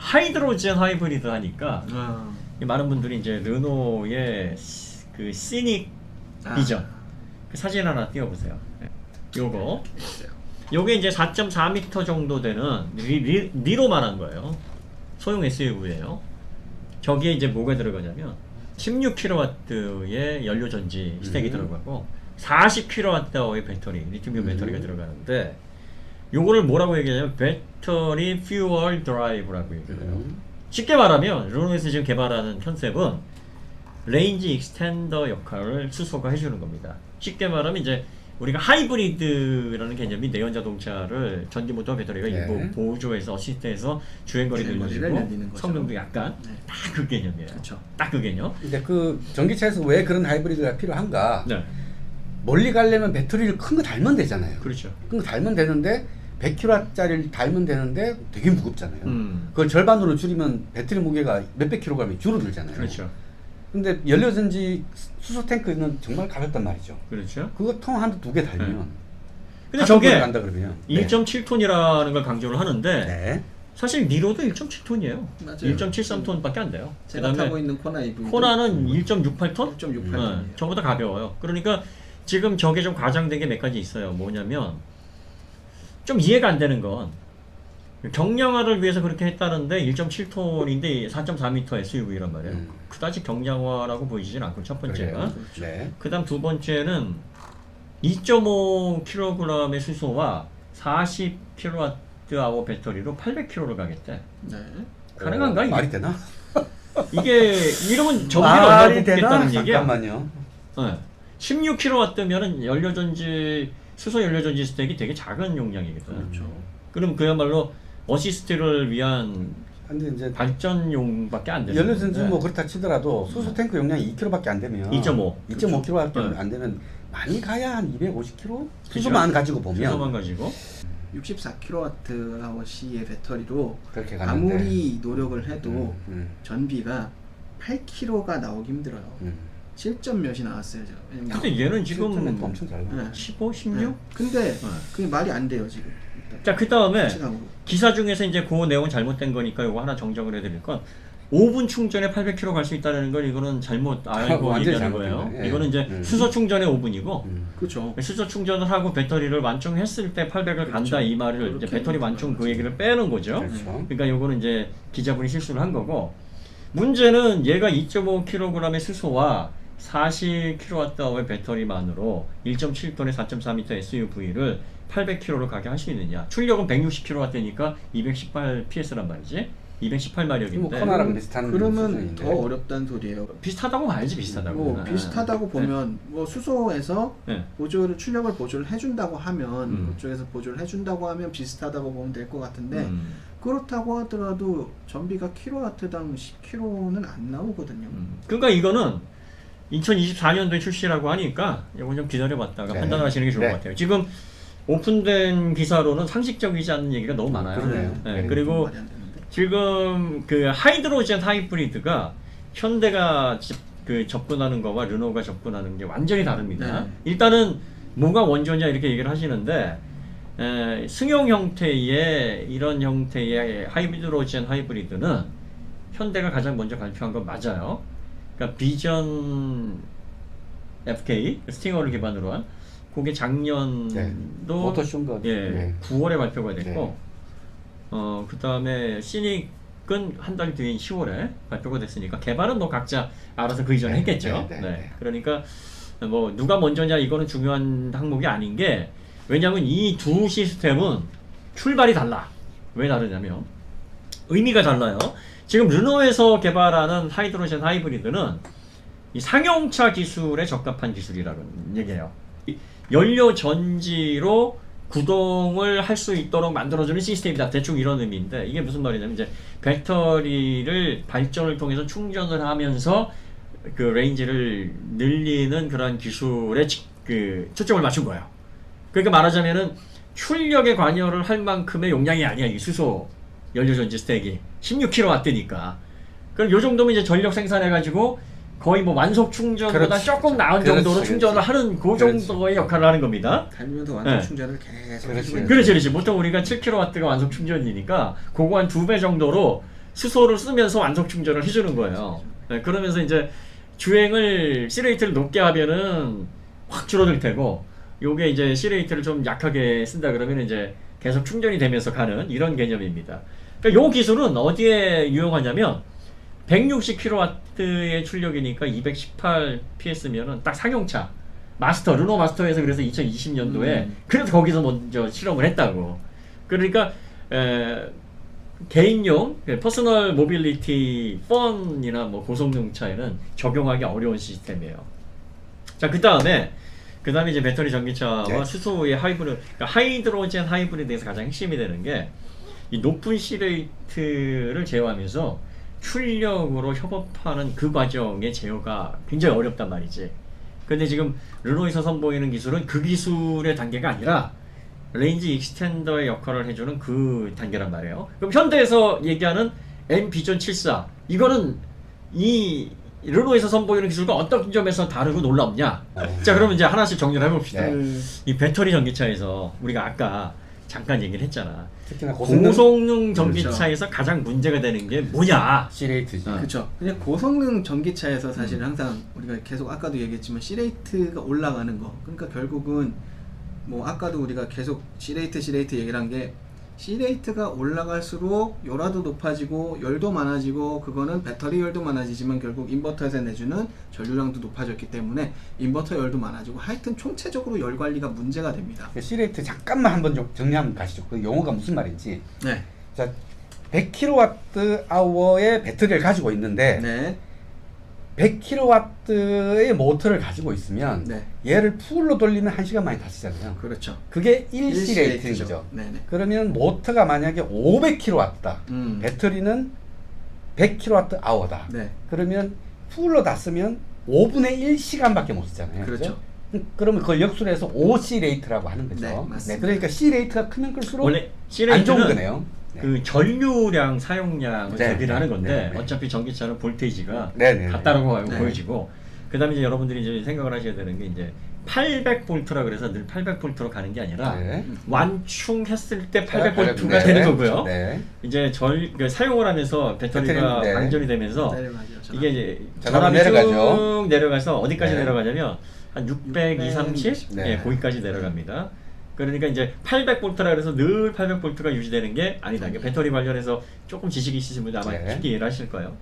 하이드로젠 하이브리드 하니까 많은 분들이 이제 르노의 그 시닉 비전 그 사진 하나 띄워보세요. 요거 요게 이제 4.4m 정도 되는 리로만한 거예요. 소형 SUV예요. 저기에 이제 뭐가 들어가냐면 16kW의 연료 전지 스택이 들어가고 40kWh의 배터리, 리튬이온 배터리가 들어가는데 요거를 뭐라고 얘기하냐면 배터리 퓨얼 드라이브라고 얘기해요. 쉽게 말하면 르노에서 지금 개발하는 컨셉은 레인지 익스텐더 역할을 수소가 해주는 겁니다. 쉽게 말하면 이제 우리가 하이브리드라는 개념이 내연 자동차를 전기 모터와 배터리가 일부 보조해서 어시스트해서 주행거리를 늘리고 성능도 약간 딱 그 개념이에요. 그렇죠. 딱 그 개념. 근데 그 전기차에서 왜 그런 하이브리드가 필요한가? 네. 멀리 가려면 배터리를 큰 거 달면 되잖아요. 그렇죠. 큰 거 달면 되는데 100kW짜리를 달면 되는데 되게 무겁잖아요. 그걸 절반으로 줄이면 배터리 무게가 몇백 킬로그램이 줄어들잖아요. 그렇죠. 근데 연료전지 수소 탱크는 정말 가볍단 말이죠. 그렇죠. 그거 통 한 두 개 달면. 근데 저게 간다 그러면 1.7톤이라는 걸 강조를 하는데 네. 사실 니로도 1.7톤이에요. 맞아요. 1.73톤밖에 안 돼요. 제가 타고 있는 코나 EV 코나는 1.68톤? 1.68톤이에요. 저보다 가벼워요. 그러니까 지금 저게 좀 과장된 게 몇 가지 있어요. 뭐냐면 좀 이해가 안 되는 건 경량화를 위해서 그렇게 했다는데 1.7톤인데 4.4m SUV란 말이에요. 그다지 경량화라고 보이지는 않고 첫 번째가. 네. 그다음 두 번째는 2.5kg의 수소와 40kWh 배터리로 800km를 가겠대. 네. 가능한가? 이게? 말이 되나? 이게 이러면 전기를 얼마 뽑겠다는 얘기야? 잠깐만요. 네. 16kW면은 연료전지 수소 연료전지 스택이 되게 작은 용량이거든. 그렇죠. 그럼 그야말로 어시스트를 위한 근데 이제 발전용밖에 안 되는. 연료전지 뭐 그렇다 치더라도 수소 탱크 용량이 2kg밖에 안 되면 2.5kg밖에 안 되면 많이 가야 한 250kg? 수소만 가지고 보면 수소만 가지고 64kWh의 배터리로 그렇게 가는데 아무리 노력을 해도 전비가 8kg가 나오기 힘들어요. 7점 몇이 나왔어요. 근데 얘는 지금 엄청 잘 나와. 15, 16? 네. 근데 그게 말이 안 돼요 지금. 자, 그 다음에 시각으로. 기사 중에서 이제 그 내용은 잘못된 거니까 이거 하나 정정을 해드릴 건 5분 충전에 800km 갈 수 있다는 건 이거는 잘못 알고 완전히 얘기하는 거예요. 잘못된 거예요. 이거는 이제 수소 충전에 5분이고 그렇죠. 수소 충전을 하고 배터리를 완충했을 때 800을 간다 이 말을 이제 배터리 완충 그 얘기를 빼는 거죠. 그렇죠. 그러니까 요거는 이제 기자분이 실수를 한 거고 문제는 얘가 2.5kg의 수소와 40kWh의 배터리만으로 1.7톤의 4.4m SUV를 800km로 가게 할 수 있느냐. 출력은 160kW니까 218 PS란 말이지. 218마력인데 뭐 코나랑 비슷한 그러면 수준인데. 더 어렵다는 소리예요. 비슷하다고 봐야지 비슷하다고. 뭐 비슷하다고 보면 뭐 수소에서 보조를 출력을 보조를 해준다고 하면 그쪽에서 보조를 해준다고 하면 비슷하다고 보면 될 것 같은데 그렇다고 하더라도 전비가 킬로와트당 10kg는 안 나오거든요. 그러니까 이거는 2024년도에 출시라고 하니까 이건 좀 기다려봤다가 판단을 하시는 게 좋을 것 같아요. 지금 오픈된 기사로는 상식적이지 않은 얘기가 너무 많아요. 그리고 지금 그 하이드로젠 하이브리드가 현대가 그 접근하는 거와 르노가 접근하는 게 완전히 다릅니다. 일단은 뭐가 원조냐 이렇게 얘기를 하시는데 승용 형태의 이런 형태의 하이드로젠 하이브리드는 현대가 가장 먼저 발표한 건 맞아요. 그러니까 비전 FK 스팅어를 기반으로 한 그게 작년도 모터쇼인가 9월에 발표가 됐고 그 다음에 시닉은 한 달 뒤인 10월에 발표가 됐으니까 개발은 뭐 각자 알아서 그 이전에 했겠죠. 그러니까 뭐 누가 먼저냐 이거는 중요한 항목이 아닌 게 왜냐하면 이 두 시스템은 출발이 달라. 왜 다르냐면 의미가 달라요. 지금 르노에서 개발하는 하이드로젠 하이브리드는 이 상용차 기술에 적합한 기술이라는 얘기예요. 연료 전지로 구동을 할 수 있도록 만들어주는 시스템이다. 대충 이런 의미인데 이게 무슨 말이냐면 이제 배터리를 발전을 통해서 충전을 하면서 그 레인지를 늘리는 그런 기술에 그 초점을 맞춘 거예요. 그러니까 말하자면은 출력에 관여를 할 만큼의 용량이 아니야. 이 수소 연료전지 스택이 16kW니까. 그럼 요 정도면 이제 전력 생산해가지고 거의 뭐 완속 충전보다 조금 나은 정도로 충전을 하는 그 정도의 역할을 하는 겁니다. 달리면서 완속 충전을 계속 그렇지. 보통 우리가 7kW가 완속 충전이니까 그거 한 2배 정도로 수소를 쓰면서 완속 충전을 해주는 거예요. 네, 그러면서 이제 주행을 C레이트를 높게 하면은 확 줄어들 테고, 요게 이제 C레이트를 좀 약하게 쓴다 그러면 이제 계속 충전이 되면서 가는 이런 개념입니다. 그러니까 요 기술은 어디에 유용하냐면 160kW의 출력이니까 218 PS면은 딱 상용차 마스터, 르노 마스터에서 그래서 2020년도에 그래서 거기서 먼저 실험을 했다고. 그러니까 개인용 퍼스널 모빌리티 펀이나 뭐 고성능 차에는 적용하기 어려운 시스템이에요. 자, 그 다음에 이제 배터리 전기차와 네. 수소의 하이브리드, 그러니까 하이드로젠 하이브리드에서 가장 핵심이 되는 게 이 높은 C레이트를 제어하면서 출력으로 협업하는 그 과정의 제어가 굉장히 어렵단 말이지. 근데 지금 르노에서 선보이는 기술은 그 기술의 단계가 아니라 레인지 익스텐더의 역할을 해주는 그 단계란 말이에요. 그럼 현대에서 얘기하는 M 비전 74, 이거는 이 르노에서 선보이는 기술과 어떤 점에서 다르고 놀랍냐? 자, 그러면 이제 하나씩 정리를 해봅시다. 이 배터리 전기차에서 우리가 아까 잠깐 얘기를 했잖아. 특히나 고성능 전기차에서 가장 문제가 되는 게 뭐냐? C레이트지. 그렇죠. 그냥 고성능 전기차에서 사실 항상 우리가 계속 아까도 얘기했지만 C레이트가 올라가는 거. 그러니까 결국은 뭐 아까도 우리가 계속 C레이트 얘기를 한 게 C레이트가 올라갈수록 열화도 높아지고 열도 많아지고, 그거는 배터리 열도 많아지지만 결국 인버터에서 내주는 전류량도 높아졌기 때문에 인버터 열도 많아지고, 하여튼 총체적으로 열 관리가 문제가 됩니다. C레이트 잠깐만 한번 좀 정리하면 가시죠. 그 용어가 무슨 말인지. 네. 자, 100kWh의 배터리를 가지고 있는데 네. 100kW의 모터를 가지고 있으면 네. 얘를 풀로 돌리면 1시간 만에 다 쓰잖아요. 그렇죠. 그게 1C C레이트죠. 레이트죠. 네네. 그러면 모터가 만약에 500kW다. 배터리는 100kWh다. 네. 그러면 풀로 다 쓰면 5분의 1시간밖에 못 쓰잖아요. 그렇죠. 그러면 그걸 역수로 해서 5C 레이트라고 하는 거죠. 네, 맞습니다. 그러니까 C 레이트가 크면 클수록 원래 안 좋은 C레이트는 거네요. 그 전류량 사용량을 네, 대비를 하는 건데, 네. 어차피 전기차는 볼테이지가 네. 같다라고 네. 보여지고, 그 다음에 이제 여러분들이 이제 생각을 하셔야 되는 게 이제 800V라 그래서 늘 800V로 가는 게 아니라 완충했을 때 800V가 되는 거고요. 네. 이제 사용을 하면서 배터리가 네. 방전이 되면서 내려가죠. 이게 이제 전압이 전압이 내려가죠. 쭉 내려가서 어디까지 네. 내려가냐면 한 600, 230? 네. 예, 거기까지 내려갑니다. 그러니까 이제 800V라 그래서 늘 800V가 유지되는 게 아니다. 이게 배터리 관련해서 조금 지식이 있으신 분들 아마 네. 쉽게 이해를 하실 거예요.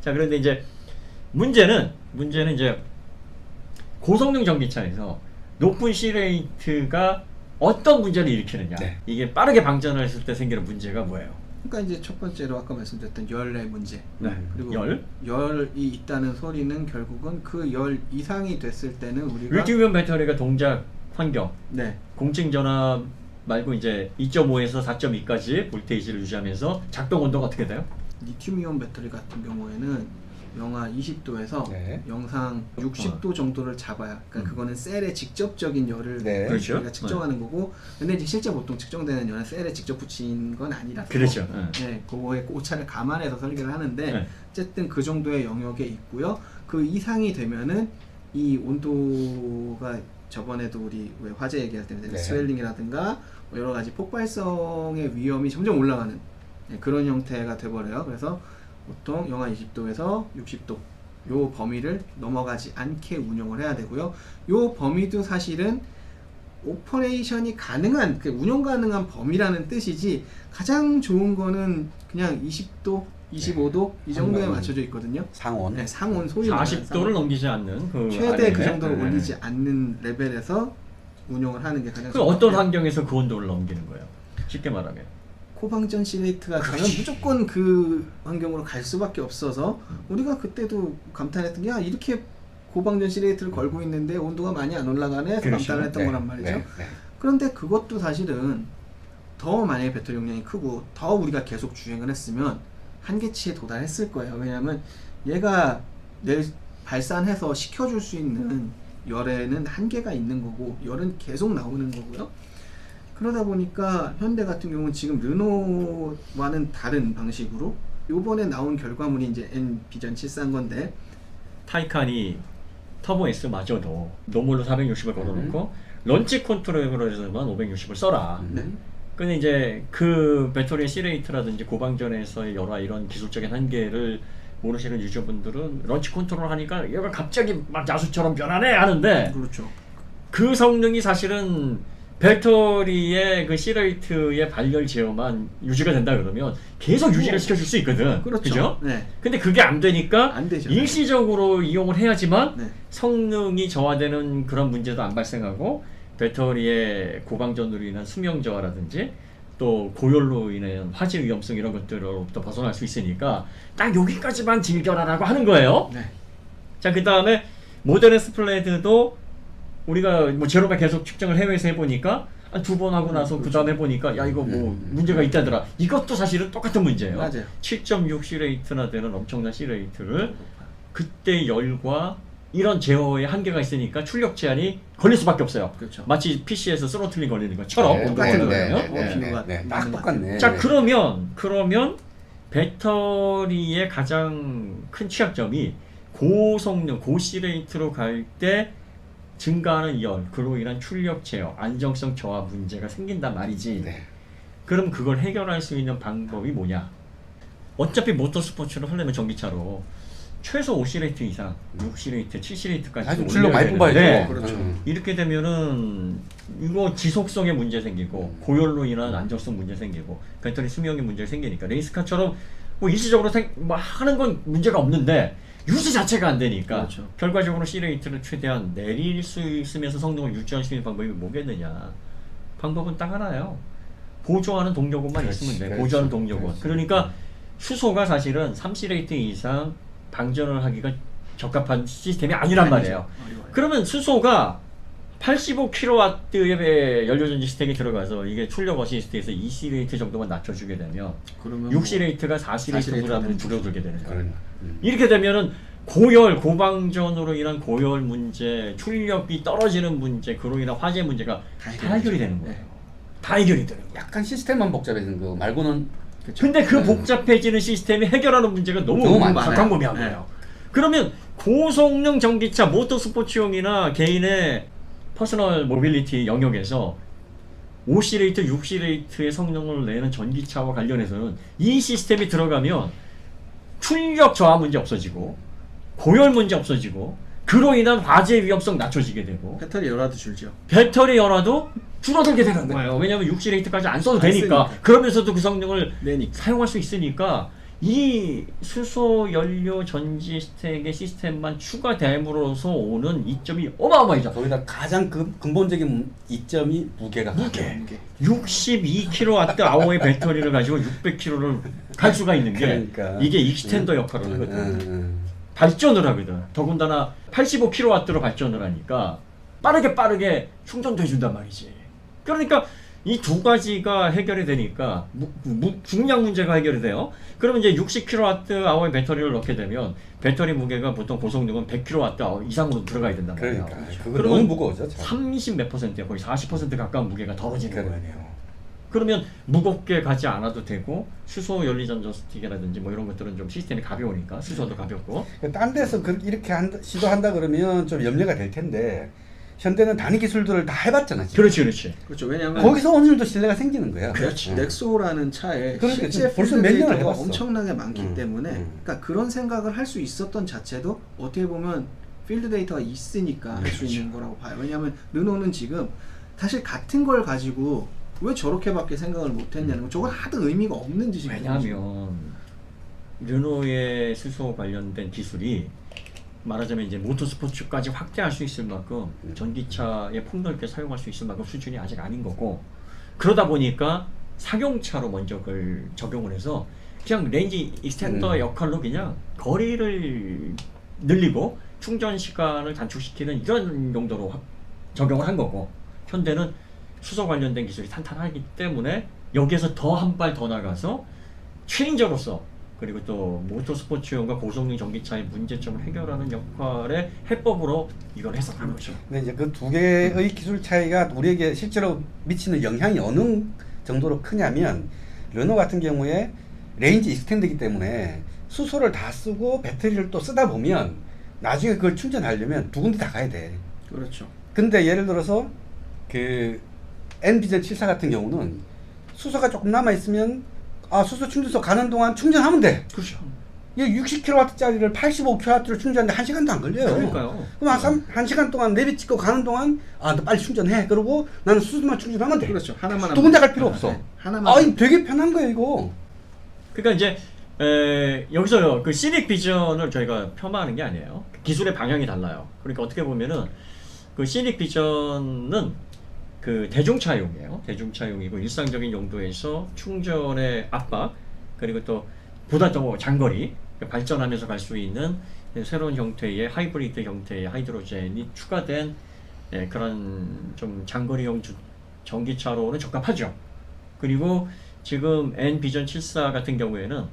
자, 그런데 이제 문제는 이제 고성능 전기차에서 높은 C레이트가 어떤 문제를 일으키느냐. 네. 이게 빠르게 방전을 했을 때 생기는 문제가 뭐예요? 그러니까 이제 첫 번째로 아까 말씀드렸던 열의 문제. 네. 그리고 열? 열이 있다는 소리는 결국은 그 열 이상이 됐을 때는 우리가 리튬이온 배터리가 동작 환경, 네. 공증 전압 말고 이제 2.5에서 4.2까지 볼테이지를 유지하면서 작동 온도가 어떻게 돼요? 리튬이온 배터리 같은 경우에는 영하 20도에서 네. 영상 60도 정도를 잡아야, 그러니까 그거는 셀에 직접적인 열을 네. 그렇죠. 우리가 측정하는 거고, 근데 이제 실제 보통 측정되는 열은 셀에 직접 붙인 건 아니라서 그렇죠. 네, 그거의 오차를 감안해서 설계를 하는데 네. 어쨌든 그 정도의 영역에 있고요. 그 이상이 되면은 이 온도가 저번에도 우리 왜 화재 얘기할 때 네. 스웰링이라든가 뭐 여러 가지 폭발성의 위험이 점점 올라가는 그런 형태가 돼버려요. 그래서 보통 영하 20도에서 60도 요 범위를 넘어가지 않게 운영을 해야 되고요. 요 범위도 사실은 오퍼레이션이 가능한, 운영 가능한 범위라는 뜻이지, 가장 좋은 거는 그냥 20도, 25도 이 정도에 맞춰져 있거든요. 상온. 네, 상온 소위 40도를 넘기지 않는 그 최대 안에. 그 정도를 네. 올리지 않는 레벨에서 운영을 하는 게 가장 그 좋은 것 어떤 같아요. 환경에서 그 온도를 넘기는 거예요? 쉽게 말하면. 코방전 C레이트가 가면 무조건 그 환경으로 갈 수밖에 없어서 우리가 그때도 감탄했던 게, 이렇게 고방전 C레이트를 걸고 있는데 온도가 많이 안 올라가네 해서 그렇죠. 감탄을 했던 거란 말이죠. 네. 그런데 그것도 사실은 더 만약에 배터리 용량이 크고 더 우리가 계속 주행을 했으면 한계치에 도달했을 거예요. 왜냐하면 얘가 발산해서 식혀줄 수 있는 열에는 한계가 있는 거고, 열은 계속 나오는 거고요. 그러다 보니까 현대 같은 경우는 지금 르노와는 다른 방식으로 요번에 나온 결과물이 이제 N 비전 74인 건데, 타이칸이 터보 S마저도 노멀로 460을 걸어놓고 런치 컨트롤러에서만 560을 써라. 네. 근데 이제 그 배터리의 C레이트라든지 고방전에서의 여러 이런 기술적인 한계를 모르시는 유저분들은 런치 컨트롤 하니까 얘가 갑자기 막 야수처럼 변하네 하는데 그렇죠. 그 성능이 사실은 배터리의 그 C레이트의 발열 제어만 유지가 된다 그러면 계속 유지를 시켜줄 수 있거든. 그렇죠. 그죠? 네. 근데 그게 안 되니까 안 되죠. 일시적으로 이용을 해야지만 네. 성능이 저하되는 그런 문제도 안 발생하고 배터리의 고방전으로 인한 수명 저하라든지 또 고열로 인한 화재 위험성 이런 것들로부터 벗어날 수 있으니까 딱 여기까지만 즐겨라라고 하는 거예요. 네. 자, 그 다음에 모델 스플레드도 우리가 뭐 제로백 계속 측정을 해외에서 해보니까 2번 하고 나서 그 다음에 해보니까 야 이거 뭐 문제가 있다더라. 이것도 사실은 똑같은 문제예요. 맞아요. 7.6 C레이트나 되는 엄청난 C레이트를 그때 열과 이런 제어에 한계가 있으니까 출력 제한이 걸릴 수밖에 없어요. 그렇죠. 마치 PC에서 스로틀링 걸리는 것처럼 똑같은 거예요. 딱 똑같네. 자, 그러면 배터리의 가장 큰 취약점이 고성능, 고C레이트로 갈 때 증가하는 열, 그로 인한 출력 제어, 안정성 저하 문제가 생긴단 말이지. 네. 그럼 그걸 해결할 수 있는 방법이 뭐냐? 어차피 모터스포츠를 하려면 전기차로 최소 5C레이트 이상, 6C레이트, 7C레이트까지 아주 출력 많이 뽑아야죠. 네. 그렇죠. 이렇게 되면은 이거 지속성에 문제 생기고 고열로 인한 안정성 문제 생기고 배터리 수명에 문제 생기니까 레이스카처럼 뭐 일시적으로 뭐 하는 건 문제가 없는데 유지 자체가 안 되니까 그렇죠. 결과적으로 C레이트를 최대한 내릴 수 있으면서 성능을 유지할 수 있는 방법이 뭐겠느냐? 방법은 딱 하나예요. 보조하는 동력원만 있으면 돼. 보조하는 동력원. 그러니까 수소가 사실은 3C레이트 이상 방전을 하기가 적합한 시스템이 아니란 말이에요. 그러면 수소가 85kW의 연료전지 스택이 들어가서 이게 출력 어시스트에서 2C레이트 정도만 낮춰주게 되면 6C레이트가 4C레이트보다 줄어들게 되는 거예요. 이렇게 되면은 고방전으로 인한 고열 문제, 출력이 떨어지는 문제, 그로 인한 화재 문제가 다 해결이 되는 거예요. 다 해결이 되는 거예요. 약간 시스템만 복잡해진 거 말고는. 근데 그 복잡해지는 시스템이 해결하는 문제가 너무 각광범위한 거예요. 네. 그러면 고성능 전기차, 모터스포츠용이나 개인의 퍼스널 모빌리티 영역에서 5C레이트, 6C레이트의 성능을 내는 전기차와 관련해서는 이 시스템이 들어가면 출력 저하 문제 없어지고 고열 문제 없어지고 그로 인한 화재 위험성 낮춰지게 되고 배터리 열화도 줄죠. 배터리 열화도 줄어들게 되는 거예요. 왜냐하면 6C레이트까지 안 써도 되니까. 그러면서도 그 성능을 사용할 수 있으니까 이 수소 연료 전지 스택의 시스템만 추가됨으로써 오는 이점이 어마어마하죠. 거기다 가장 근본적인 이점이 무게가. 62kWh의 배터리를 가지고 600km를 갈 수가 있는 게 그러니까. 이게 익스텐더 역할을 하거든. 발전을 하거든. 더군다나 85kW로 발전을 하니까 빠르게 충전도 해준단 말이지. 그러니까 이 두 가지가 해결이 되니까 중량 문제가 해결이 돼요. 그러면 이제 60kWh의 배터리를 넣게 되면 배터리 무게가 보통 고성능은 100kWh 이상으로 들어가야 된단 말이에요. 그러니까 그거 너무 무거워져. 30 몇 %야. 거의 40% 가까운 무게가 덜어지는 거예요. 그러네요. 그러면 무겁게 가지 않아도 되고 수소 연리전자 스틱이라든지 뭐 이런 것들은 좀 시스템이 가벼우니까 수소도 가볍고. 딴 데서 이렇게 시도한다 그러면 좀 염려가 될 텐데 현대는 단위 기술들을 다 해봤잖아. 지금. 그렇지. 그렇죠. 왜냐하면 거기서 어느 정도 신뢰가 생기는 거야. 그렇지. 넥소라는 차에 그러니까 실제 벌써 몇 년을 필드 데이터가 해봤어. 엄청나게 많기 때문에 그러니까 그런 생각을 할 수 있었던 자체도 어떻게 보면 필드 데이터가 있으니까 할 수 있는 거라고 봐요. 왜냐하면 르노는 지금 사실 같은 걸 가지고 왜 저렇게밖에 생각을 못했냐는 건 저건 하등 의미가 없는 짓이거든요. 왜냐하면 르노의 수소 관련된 기술이 말하자면 이제 모터스포츠까지 확대할 수 있을 만큼 전기차에 폭넓게 사용할 수 있을 만큼 수준이 아직 아닌 거고, 그러다 보니까 상용차로 먼저 그걸 적용을 해서 그냥 레인지 익스텐더 역할로 그냥 거리를 늘리고 충전 시간을 단축시키는 이런 용도로 적용을 한 거고, 현대는 수소 관련된 기술이 탄탄하기 때문에 여기에서 더 한 발 더 나가서 체인저로서 그리고 또 모터스포츠용과 고성능 전기차의 문제점을 해결하는 역할의 해법으로 이걸 해석한 거죠. 근데 이제 그 두 개의 기술 차이가 우리에게 실제로 미치는 영향이 어느 정도로 크냐면 르노 같은 경우에 레인지 익스텐드이기 때문에 수소를 다 쓰고 배터리를 또 쓰다 보면 나중에 그걸 충전하려면 두 군데 다 가야 돼. 그렇죠. 근데 예를 들어서 그 엔비전 74 같은 경우는 수소가 조금 남아 있으면 수소 충전소 가는 동안 충전하면 돼. 그렇죠. 이게 60kW짜리를 85kW로 충전하는데 1시간도 안 걸려요. 그러니까요. 그럼 한 시간 동안 내비 찍고 가는 동안 너 빨리 충전해. 그러고 나는 수소만 충전하면 돼. 그렇죠. 하나만 두 군데 갈 필요 없어. 하나만. 이거 되게 편한 거예요, 이거. 그러니까 이제 여기서 그 시닉 비전을 저희가 폄하하는 게 아니에요. 기술의 방향이 달라요. 그러니까 어떻게 보면은 그 시닉 비전은 그 대중차용이에요. 대중차용이고 일상적인 용도에서 충전의 압박 그리고 또 보다 더 장거리 발전하면서 갈 수 있는 새로운 형태의 하이브리드 형태의 하이드로젠이 추가된 그런 좀 장거리용 전기차로는 적합하죠. 그리고 지금 N비전 74 같은 경우에는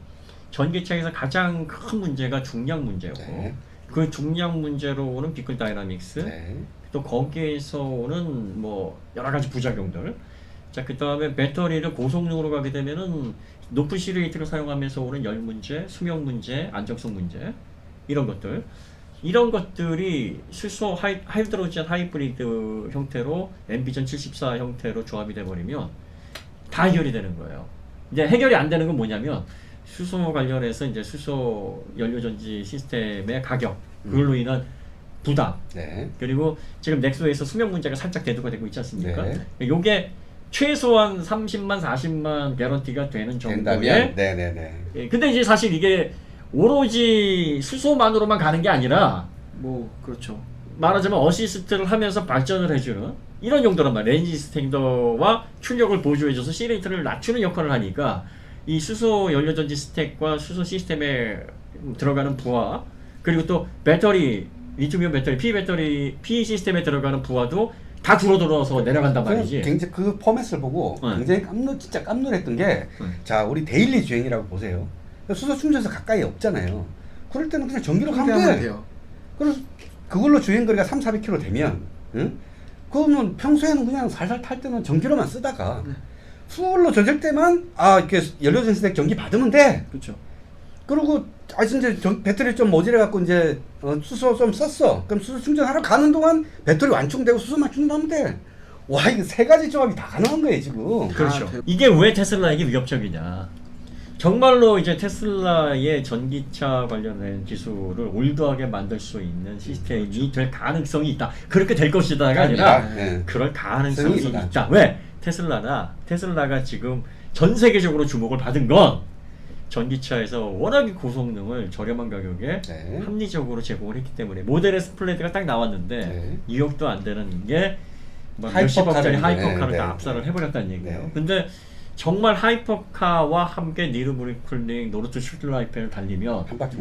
전기차에서 가장 큰 문제가 중량 문제고 네. 그 중량 문제로 오는 비클 다이나믹스 네. 또 거기에서 오는 뭐 여러 가지 부작용들. 자, 그 다음에 배터리를 고성능으로 가게 되면은 높은 C레이트를 사용하면서 오는 열 문제, 수명 문제, 안정성 문제 이런 것들. 이런 것들이 수소 하이드로젠 하이브리드 형태로 N비전 74 형태로 조합이 돼버리면 다 해결이 되는 거예요. 이제 해결이 안 되는 건 뭐냐면 수소 관련해서 이제 수소 연료전지 시스템의 가격 그걸로 인한 부담. 네. 그리고 지금 넥소에서 수명 문제가 살짝 대두가 되고 있지 않습니까? 네. 요게 최소한 30만, 40만 개런티가 되는 정도의. 된다면, 네네네. 예, 근데 이제 사실 이게 오로지 수소만으로만 가는 게 아니라 뭐 그렇죠. 말하자면 어시스트를 하면서 발전을 해주는 이런 용도란 말이에요. 레인지 스탠더와 출력을 보조해줘서 C레이트를 낮추는 역할을 하니까 이 수소 연료전지 스택과 수소 시스템에 들어가는 부하 그리고 또 배터리 리튬이온 배터리 P 시스템에 들어가는 부하도 다 줄어들어서 내려간단 말이지. 굉장히 그 포맷을 보고 굉장히 진짜 깜놀했던 게 자 우리 데일리 주행이라고 보세요. 수소 충전소 가까이 없잖아요. 그럴 때는 그냥 전기로 가면 돼요. 그래서 그걸로 주행거리가 300-400km 되면 그러면 평소에는 그냥 살살 탈 때는 전기로만 쓰다가 풀로 젖을 때만 이렇게 연료전 스택 전기 받으면 돼. 그렇죠. 그리고 이제 배터리 좀 모자라 갖고 이제 수소 좀 썼어. 그럼 수소 충전하러 가는 동안 배터리 완충되고 수소만 충전하면 돼. 와 이거 세 가지 조합이 다 가능한 거예요 지금. 그렇죠. 이게 왜 테슬라에게 위협적이냐? 정말로 이제 테슬라의 전기차 관련된 기술을 올드하게 만들 수 있는 시스템이 될 가능성이 있다. 그렇게 될 것이다가 아니라 그럴 가능성이 있다. 왜? 테슬라가 지금 전 세계적으로 주목을 받은 건 전기차에서 워낙에 고성능을 저렴한 가격에 합리적으로 제공을 했기 때문에 모델 S 플레드가 딱 나왔는데 2억도 안 되는 게 몇십억짜리 하이퍼카를 다 압살을 해버렸다는 얘기예요. 근데 정말 하이퍼카와 함께 니르부리쿨링 노르트 슈틀라이펜을 달리면 한 바퀴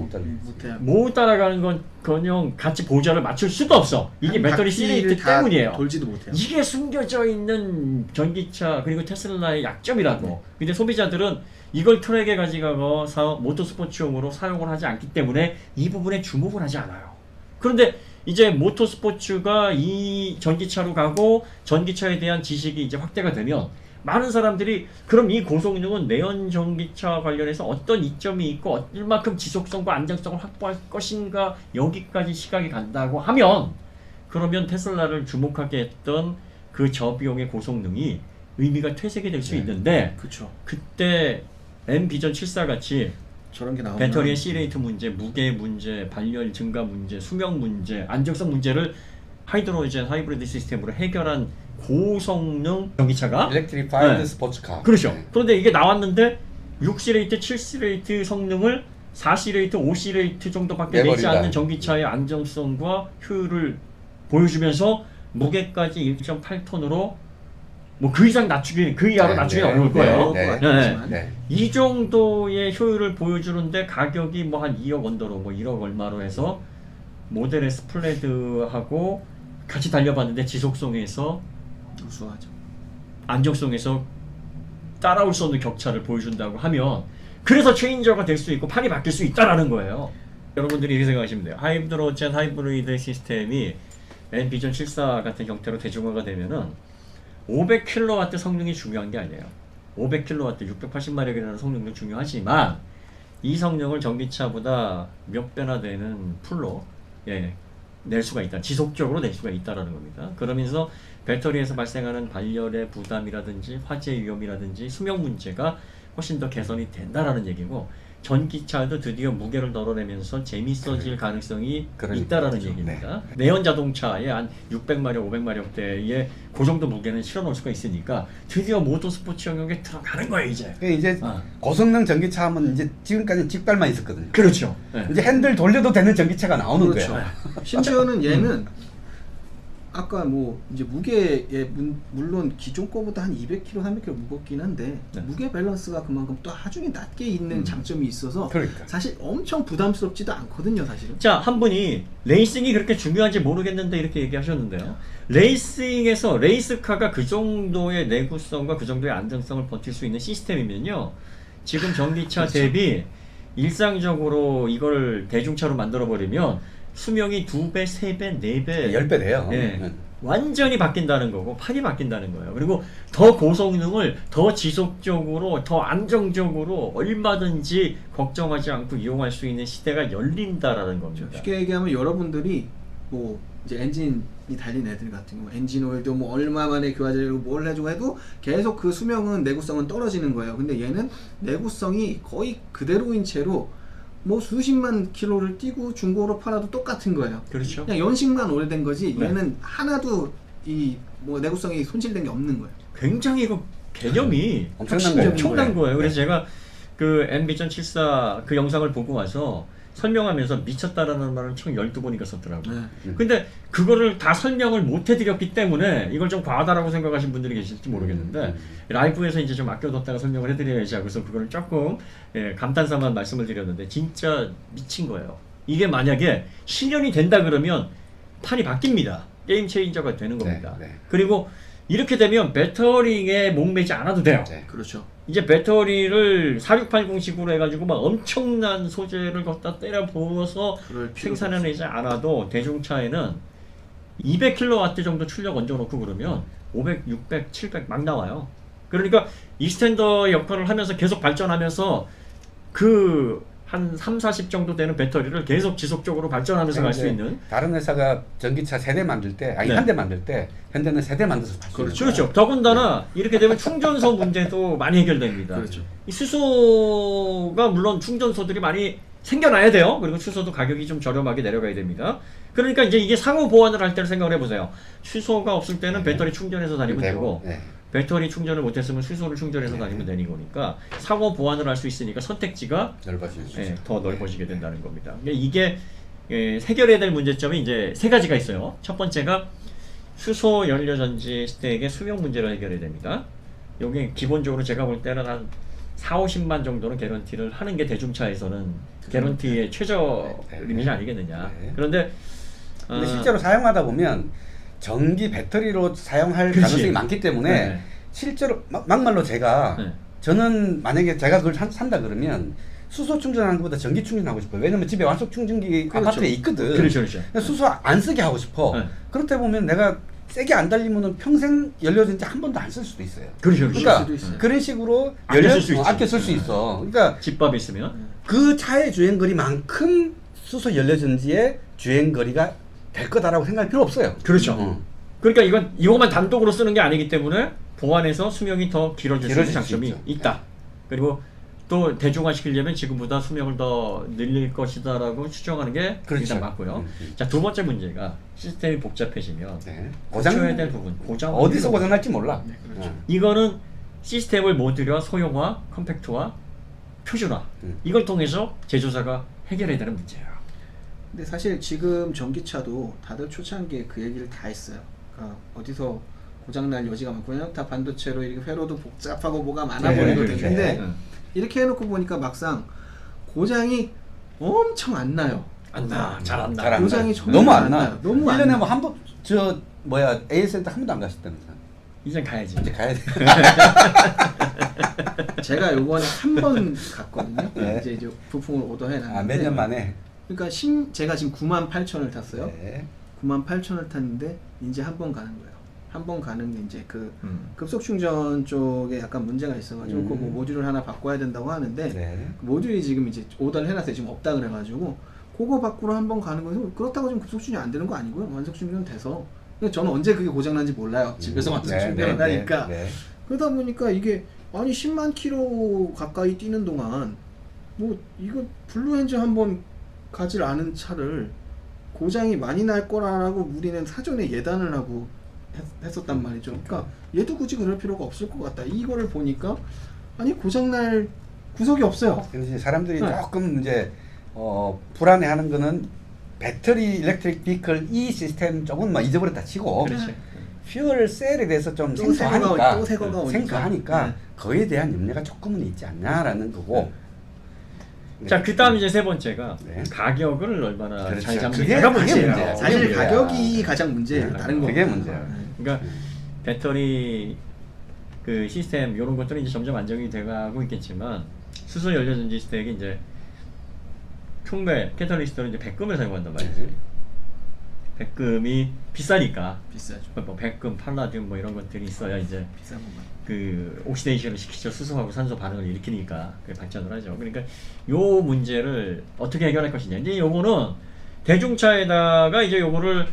못 따라가는 건커녕 같이 보좌를 맞출 수도 없어. 이게 배터리 C레이트 때문이에요. 돌지도 못해요. 이게 숨겨져 있는 전기차 그리고 테슬라의 약점이라고. 근데 소비자들은 이걸 트랙에 가져가서 모터스포츠용으로 사용을 하지 않기 때문에 이 부분에 주목을 하지 않아요. 그런데 이제 모터스포츠가 이 전기차로 가고 전기차에 대한 지식이 이제 확대가 되면 많은 사람들이 그럼 이 고성능은 내연 전기차 관련해서 어떤 이점이 있고 얼마큼 지속성과 안정성을 확보할 것인가 여기까지 시각이 간다고 하면 그러면 테슬라를 주목하게 했던 그 저비용의 고성능이 의미가 퇴색이 될 수 있는데 그쵸. 그때 N비전 74 같이 저런 게 나오면 배터리의 C레이트 문제, 무게 문제, 발열 증가 문제, 수명 문제, 안정성 문제를 하이드로젠 하이브리드 시스템으로 해결한 고성능 전기차가 일렉트리파이드 스포츠카. 그렇죠. 그런데 이게 나왔는데 6C레이트, 7C레이트 성능을 4C레이트, 5C레이트 정도밖에 내지 않는 전기차의 안정성과 효율을 보여주면서 무게까지 1.8톤으로 뭐 그 이상 낮추기, 그 이하로 낮추기 어려울 거예요. 이 정도의 효율을 보여주는데 가격이 뭐 한 2억 언더로 뭐 1억 얼마로 해서 모델 S 플레드하고 같이 달려봤는데 지속성에서 우수하죠. 안정성에서 따라올 수 없는 격차를 보여준다고 하면 그래서 체인저가 될 수 있고 판이 바뀔 수 있다라는 거예요. 여러분들이 이렇게 생각하시면 돼요. 하이드로젠 하이브리드 시스템이 N비전 74 같은 형태로 대중화가 되면은 500kW 성능이 중요한 게 아니에요. 500kW, 680마력이라는 성능도 중요하지만 이 성능을 전기차보다 몇 배나 되는 풀로 낼 수가 있다. 지속적으로 낼 수가 있다라는 겁니다. 그러면서 배터리에서 발생하는 발열의 부담이라든지 화재 위험이라든지 수명 문제가 훨씬 더 개선이 된다라는 얘기고, 전기차도 드디어 무게를 덜어내면서 재밌어질 가능성이 있다라는 얘기입니다. 네. 내연 자동차에 한 600마력, 500마력대의 그 정도 무게는 실어놓을 수가 있으니까 드디어 모터스포츠 영역에 들어가는 거예요, 이제. 이제 고성능 전기차 하면 이제 지금까지 직발만 있었거든요. 그렇죠. 네. 이제 핸들 돌려도 되는 전기차가 나오는 그렇죠. 거예요. 심지어는 얘는 아까 뭐 이제 무게에 물론 기존 거보다 한 200kg, 300kg 무겁긴 한데 네. 무게 밸런스가 그만큼 또 하중에 낮게 있는 장점이 있어서 그러니까. 사실 엄청 부담스럽지도 않거든요, 사실은. 자, 한 분이 레이싱이 그렇게 중요한지 모르겠는데 이렇게 얘기하셨는데요. 레이싱에서 레이스카가 그 정도의 내구성과 그 정도의 안정성을 버틸 수 있는 시스템이면요, 지금 전기차 그렇죠. 대비 일상적으로 이걸 대중차로 만들어버리면 수명이 2배, 3배, 4배, 10배 돼요. 네. 완전히 바뀐다는 거고, 판이 바뀐다는 거예요. 그리고 더 고성능을 더 지속적으로, 더 안정적으로 얼마든지 걱정하지 않고 이용할 수 있는 시대가 열린다라는 겁니다. 쉽게 얘기하면 여러분들이 뭐 이제 엔진이 달린 애들 같은 경우 엔진 오일도 뭐 얼마 만에 교환해주고 뭘 해주고 해도 계속 그 수명은 내구성은 떨어지는 거예요. 근데 얘는 내구성이 거의 그대로인 채로 뭐 수십만 킬로를 뛰고 중고로 팔아도 똑같은 거예요. 그렇죠. 그냥 연식만 오래된 거지 네. 얘는 하나도 이 뭐 내구성이 손실된 게 없는 거예요. 굉장히 이거 개념이 엄청난 거예요. 거예요. 그래서 제가 그 MB 74 그 영상을 보고 와서 설명하면서 미쳤다라는 말을 총 12번인가 썼더라고요. 네. 근데 그거를 다 설명을 못 해드렸기 때문에 이걸 좀 과하다라고 생각하신 분들이 계실지 모르겠는데, 라이브에서 이제 좀 아껴뒀다가 설명을 해드려야지 하고서 그걸 조금 감탄사만 말씀을 드렸는데, 진짜 미친 거예요. 이게 만약에 실현이 된다 그러면 판이 바뀝니다. 게임 체인저가 되는 겁니다. 네. 그리고 이렇게 되면 배터리에 목매지 않아도 돼요. 네. 그렇죠. 이제 배터리를 4680식으로 해가지고 막 엄청난 소재를 갖다 때려 부어서 생산해내지 않아도 대중차에는 200kW 정도 출력 얹어놓고 그러면 500, 600, 700 막 나와요. 그러니까 익스텐더 역할을 하면서 계속 발전하면서 그 한 3, 40 정도 되는 배터리를 계속 지속적으로 발전하면서 갈 수 있는. 다른 회사가 전기차 세대 만들 때, 아니 네. 한 대 만들 때 현대는 세대 만들어서 팔 수 있는 거예요. 그렇죠. 더군다나 이렇게 되면 충전소 문제도 많이 해결됩니다. 그렇죠. 이 수소가 물론 충전소들이 많이 생겨나야 돼요. 그리고 수소도 가격이 좀 저렴하게 내려가야 됩니다. 그러니까 이제 이게 상호 보완을 할 때를 생각을 해보세요. 수소가 없을 때는 배터리 충전해서 다니면 되고, 네. 배터리 충전을 못했으면 수소를 충전해서 다니면 되는 거니까 상호 보완을 할 수 있으니까 선택지가 더 넓어지게 된다는 겁니다. 이게 해결해야 될 문제점이 이제 세 가지가 있어요. 첫 번째가 수소 연료전지 스택의 수명 문제를 해결해야 됩니다. 여기 기본적으로 제가 볼 때는 한 4, 50만 정도는 개런티를 하는 게 대중차에서는 개런티의 최저 리밋이 아니겠느냐. 네. 그런데 근데 실제로 사용하다 보면 전기 배터리로 사용할 가능성이 많기 때문에 네. 실제로 막말로 제가 저는 만약에 제가 그걸 산다 그러면 수소 충전하는 것보다 전기 충전하고 싶어요. 왜냐면 집에 완속 충전기 그렇죠. 아파트에 있거든. 그렇죠. 수소 안 쓰게 하고 싶어. 네. 그렇다 보면 내가 세게 안 달리면은 평생 연료전지 한 번도 안 쓸 수도 있어요. 그렇죠. 그러니까 그런 식으로 아껴 쓸 수 있어. 그러니까 집밥에 있으면 그 차의 주행 거리만큼 수소 연료전지의 주행 거리가 될 거다라고 생각할 필요 없어요. 그렇죠. 그러니까 이것만 단독으로 쓰는 게 아니기 때문에 보완해서 수명이 더 길어질 수 있는 장점이 있다. 그리고 또 대중화시키려면 지금보다 수명을 더 늘릴 것이다라고 추정하는 게 일단 맞고요. 자, 두 번째 문제가 시스템이 복잡해지면 고쳐야 될 부분, 어디서 고장날지 몰라. 네, 그렇죠. 이거는 시스템을 모듈화, 소형화, 컴팩트화, 표준화 이걸 통해서 제조사가 해결해야 되는 문제예요. 근데 사실 지금 전기차도 다들 초창기에 그 얘기를 다 했어요. 그러니까 어디서 고장날 여지가 많고, 그냥 다 반도체로 이렇게 회로도 복잡하고 뭐가 많아 보이거든요. 근데 이렇게 해놓고 보니까 막상 고장이 엄청 안 나요. 잘 안 나. 고장이 너무 안 나요. 너무 1년에 뭐 한 번 AS 센터 한 번도 안 가셨다면서. 이제 가야지. 이제 가야 돼. 제가 요번에 한 번 갔거든요. 네. 이제 부품을 오더해놨는데. 몇 년 만에. 그러니까 제가 지금 98,000을 탔어요. 네. 98,000을 탔는데 이제 한 번 가는 거예요. 한 번 가는 게 이제 그 급속 충전 쪽에 약간 문제가 있어가지고 그 모듈을 하나 바꿔야 된다고 하는데 그 모듈이 지금 이제 오더를 해놨어요. 지금 없다 그래가지고 그거 바꾸러 한번 가는 거는 그렇다고 좀 급속 충전이 안 되는 거 아니고요. 완속 충전 돼서. 근데 저는 언제 그게 고장난지 몰라요. 집에서 완속 충전을 하니까. 그러다 보니까 이게 아니 10만 킬로 가까이 뛰는 동안 뭐 이거 블루엔진 한번 가질 않은 차를 고장이 많이 날 거라고 우리는 사전에 예단을 하고 했었단 말이죠. 그러니까 얘도 굳이 그럴 필요가 없을 것 같다. 이거를 보니까 아니 고장날 구석이 없어요. 근데 이제 사람들이 조금 이제 불안해하는 거는 배터리 일렉트릭 비클 이 시스템 조금 뭐 잊어버렸다 치고 퓨얼 셀에 대해서 좀 생소하니까 그거에 대한 염려가 조금은 있지 않냐라는 거고. 자, 그다음 이제 세 번째가 가격을 얼마나 잘 잡느냐가 문제예요. 사실 가격이 가장 문제예요. 다른 거. 그게 문제예요. 그러니까 배터리 그 시스템 이런 것들은 이제 점점 안정이 돼가고 있겠지만 수소 연료 전지 스택이 이제 총매 캐탈리스트는 이제 백금을 사용한단 말이죠. 백금이 비싸니까. 비싸죠. 뭐 백금, 팔라듐 뭐 이런 것들이 있어야 이제 비싼 것만. 그 옥시데이션을 시키죠. 수소하고 산소 반응을 일으키니까 발전을 하죠. 그러니까 요 문제를 어떻게 해결할 것이냐. 이제 요거는 대중차에다가 이제 요거를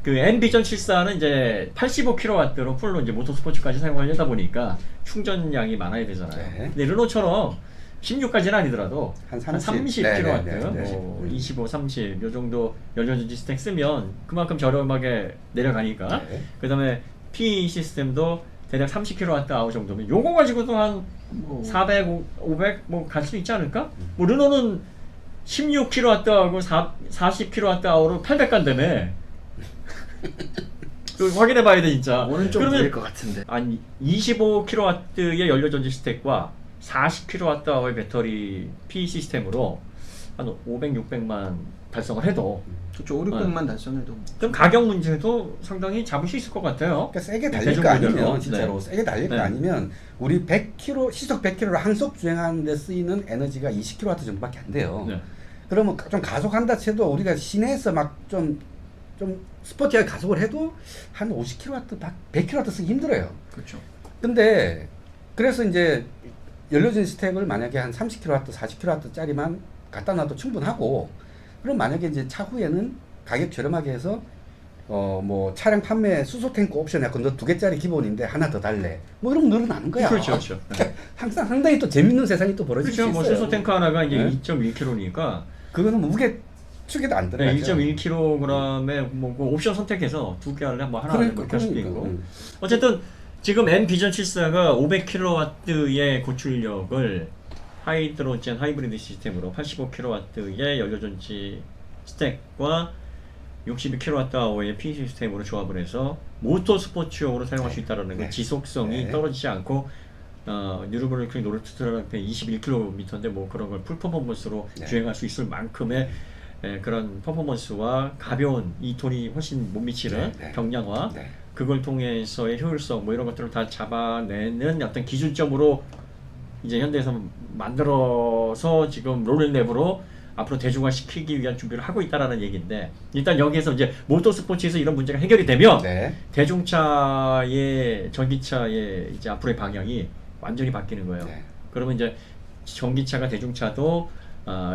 그 N비전 74는 이제 85kW로 풀로 이제 모터스포츠까지 사용하려다 보니까 충전량이 많아야 되잖아요. 근데 르노처럼 16까지는 아니더라도 한 30kW, 뭐 25, 30 요 정도 연료전지 스택 쓰면 그만큼 저렴하게 내려가니까. 그다음에 P 시스템도 대략 30kWh 정도면 요거 가지고도 한 400, 500 뭐 갈 수 있지 않을까? 뭐 르노는 16kWh하고 40kWh로 800 간다며. 확인해 봐야 돼 진짜. 오는 좀 될 것 같은데. 아니 25kW의 연료전지 스택과 40kWh의 배터리 P 시스템으로 한 500, 600만 달성을 해도 그렇죠. 5, 600만 달성해도 좀 가격 문제도 상당히 잡을 수 있을 것 같아요. 그러니까 세게 달릴 거 아니면 진짜로 세게 달릴 거 아니면 우리 100km 시속 100km를 항속 주행하는 데 쓰이는 에너지가 20kW 정도밖에 안 돼요. 그러면 좀 가속한다 해도 우리가 시내에서 막 좀 스포티하게 가속을 해도 한 50kW, 100kW 쓰기 힘들어요. 그렇죠. 근데 그래서 이제 연료전지 스택을 만약에 한 30kW, 40kW짜리만 갖다 놔도 충분하고, 그럼 만약에 이제 차후에는 가격 저렴하게 해서 뭐 차량 판매 수소 탱크 옵션 해서 너 2개짜리 기본인데 하나 더 달래. 뭐 이러면 늘어나는 거야. 그렇죠, 그렇죠. 항상 상당히 또 재밌는 세상이 또 벌어질 수 있어요. 뭐 수소 탱크 하나가 이제 2.1kg니까 그거는 무게 축에도 안 들어가죠. 1.1kg에 뭐 그 옵션 선택해서 2개 할래, 뭐 하나 할래 할 수도 있고. 어쨌든 지금 N비전 74가 500kW의 고출력을 하이드로젠 하이브리드 시스템으로 85kW의 연료전지 스택과 62kWh의 P 시스템으로 조합을 해서 모터 스포츠용으로 사용할 수 있다는 거. 지속성이 떨어지지 않고 뉴르bur그링 노르트트라크 21km인데 뭐 그런 걸 풀 퍼포먼스로 주행할 수 있을 만큼의 그런 퍼포먼스와 가벼운 2톤이 훨씬 못 미치는 경량화, 그걸 통해서의 효율성 뭐 이런 것들을 다 잡아내는 어떤 기준점으로 이제 현대에서 만들어서 지금 롤앤랩으로 앞으로 대중화시키기 위한 준비를 하고 있다라는 얘기인데, 일단 여기에서 이제 모터스포츠에서 이런 문제가 해결이 되면 대중차의 전기차의 이제 앞으로의 방향이 완전히 바뀌는 거예요. 그러면 이제 전기차가 대중차도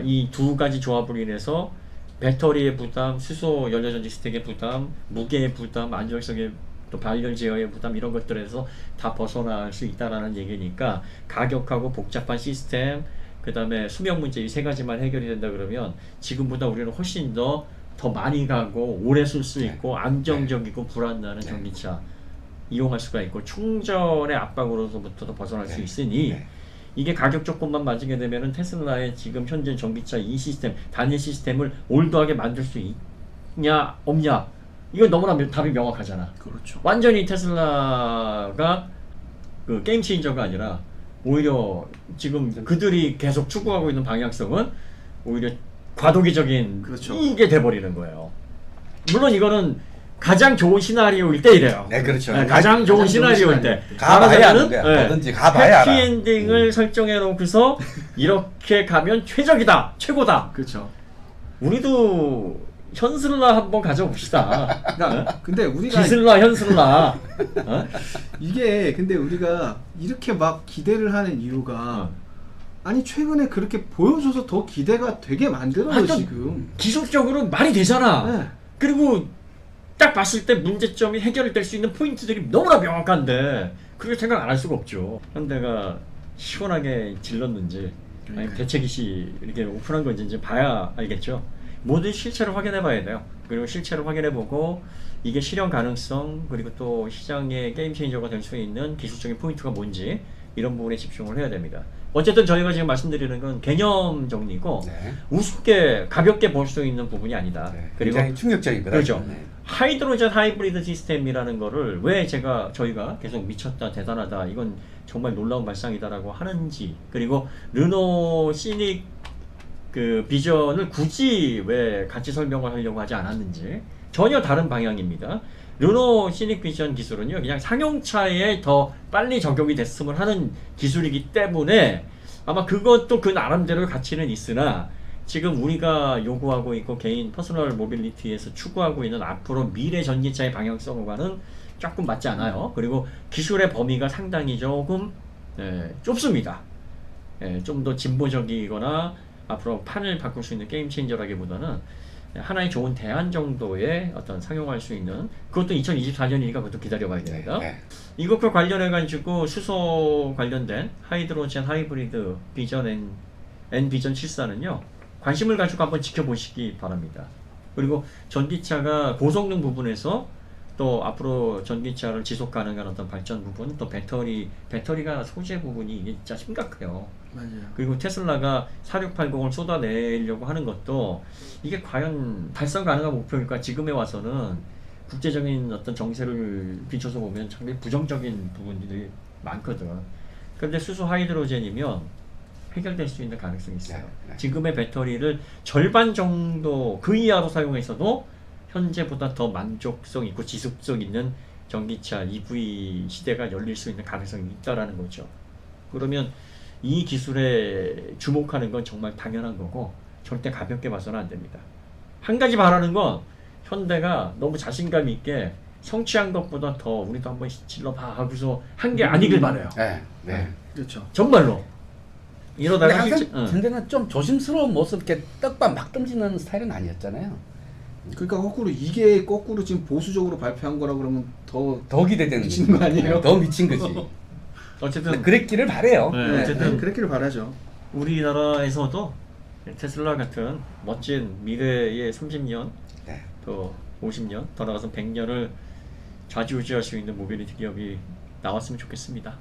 이 두 가지 조합으로 인해서 배터리의 부담, 수소 연료전지 스택의 부담, 무게의 부담, 안정성의 또 발열 제어의 부담, 이런 것들에서 다 벗어날 수 있다라는 얘기니까 가격하고 복잡한 시스템, 그 다음에 수명 문제 이 세 가지만 해결이 된다 그러면 지금보다 우리는 훨씬 더 많이 가고 오래 쓸 수 있고 안정적이고 불안나는 전기차 이용할 수가 있고 충전의 압박으로서부터도 벗어날 수 있으니 이게 가격 조건만 맞게 되면은 테슬라의 지금 현재 전기차 이 시스템, 단일 시스템을 올드하게 만들 수 있냐 없냐, 이건 너무나 답이 명확하잖아. 그렇죠. 완전히 테슬라가 그 게임 체인저가 아니라 오히려 지금 그들이 계속 추구하고 있는 방향성은 오히려 과도기적인 이게 돼버리는 거예요. 물론 이거는 가장 좋은 시나리오일 때 이래요. 네, 그렇죠. 가장 좋은 시나리오일 때. 가봐야 하는 거야. 뭐든지 가봐야 알아. 해피엔딩을 설정해 놓고서 이렇게 가면 최적이다, 최고다. 그렇죠. 우리도 현슬라 한번 가져봅시다. 근데 우리가 기슬라, 현슬라. 이게 근데 우리가 이렇게 막 기대를 하는 이유가 아니 최근에 그렇게 보여줘서 더 기대가 되게 만들어요 지금. 기술적으로 말이 되잖아. 네. 그리고 딱 봤을 때 문제점이 해결될 수 있는 포인트들이 너무나 명확한데 그렇게 생각 안 할 수가 없죠. 현대가 시원하게 질렀는지 아니 대책이시 이렇게 오픈한 건지 이제 봐야 알겠죠. 모든 실체를 확인해 봐야 돼요. 그리고 실체를 확인해 보고 이게 실현 가능성 그리고 또 시장의 게임 체인저가 될 수 있는 기술적인 포인트가 뭔지 이런 부분에 집중을 해야 됩니다. 어쨌든 저희가 지금 말씀드리는 건 개념 정리고 네. 우습게 가볍게 볼 수 있는 부분이 아니다. 네. 그리고 굉장히 충격적인 거다. 그렇죠. 네. 하이드로젠 하이브리드 시스템이라는 거를 왜 저희가 계속 미쳤다 대단하다 이건 정말 놀라운 발상이다라고 하는지 그리고 르노 시닉 그 비전을 굳이 왜 같이 설명을 하려고 하지 않았는지 전혀 다른 방향입니다. 르노 시닉 비전 기술은요 그냥 상용차에 더 빨리 적용이 됐으면 하는 기술이기 때문에 아마 그것도 그 나름대로의 가치는 있으나 지금 우리가 요구하고 있고 개인 퍼스널 모빌리티에서 추구하고 있는 앞으로 미래 전기차의 방향성과는 조금 맞지 않아요. 그리고 기술의 범위가 상당히 조금 좁습니다. 좀 더 진보적이거나 앞으로 판을 바꿀 수 있는 게임 체인저라기보다는 하나의 좋은 대안 정도의 어떤 상용할 수 있는 그것도 2024년이니까 그것도 기다려봐야 됩니다. 네. 이것과 관련해 가지고 수소 관련된 하이드로젠 하이브리드 비전 N 비전 74는요 관심을 가지고 한번 지켜보시기 바랍니다. 그리고 전기차가 고성능 부분에서 또 앞으로 전기차를 지속 가능한 어떤 발전 부분 또 배터리가 소재 부분이 이게 진짜 심각해요. 맞아요. 그리고 테슬라가 4680을 쏟아내려고 하는 것도 이게 과연 달성 가능한 목표일까 지금에 와서는 국제적인 어떤 정세를 비춰서 보면 상당히 부정적인 부분들이 많거든. 그런데 수소 하이드로젠이면 해결될 수 있는 가능성이 있어요. 네. 지금의 배터리를 절반 정도 그 이하로 사용해서도 현재보다 더 만족성 있고 지속성 있는 전기차 EV 시대가 열릴 수 있는 가능성이 있다라는 거죠. 그러면 이 기술에 주목하는 건 정말 당연한 거고 절대 가볍게 봐서는 안 됩니다. 한 가지 바라는 건 현대가 너무 자신감 있게 성취한 것보다 더 우리도 한번 질러봐 하고서 한 게 아니길 바라요. 네. 네. 그렇죠. 정말로. 이러다가 근데 실제 항상 현대는 좀 조심스러운 모습 이렇게 떡밥 막 던지는 스타일은 아니었잖아요. 그러니까 거꾸로 이게 거꾸로 지금 보수적으로 발표한 거라 그러면 더 기대되는 미치는 거 아니에요? 더 미친 거지. 어쨌든 그랬기를 바래요. 네, 어쨌든 그랬기를 바라죠. 우리나라에서도 테슬라 같은 멋진 미래의 30년 네. 또 50년 더 나아가서 100년을 좌지우지할 수 있는 모빌리티 기업이 나왔으면 좋겠습니다.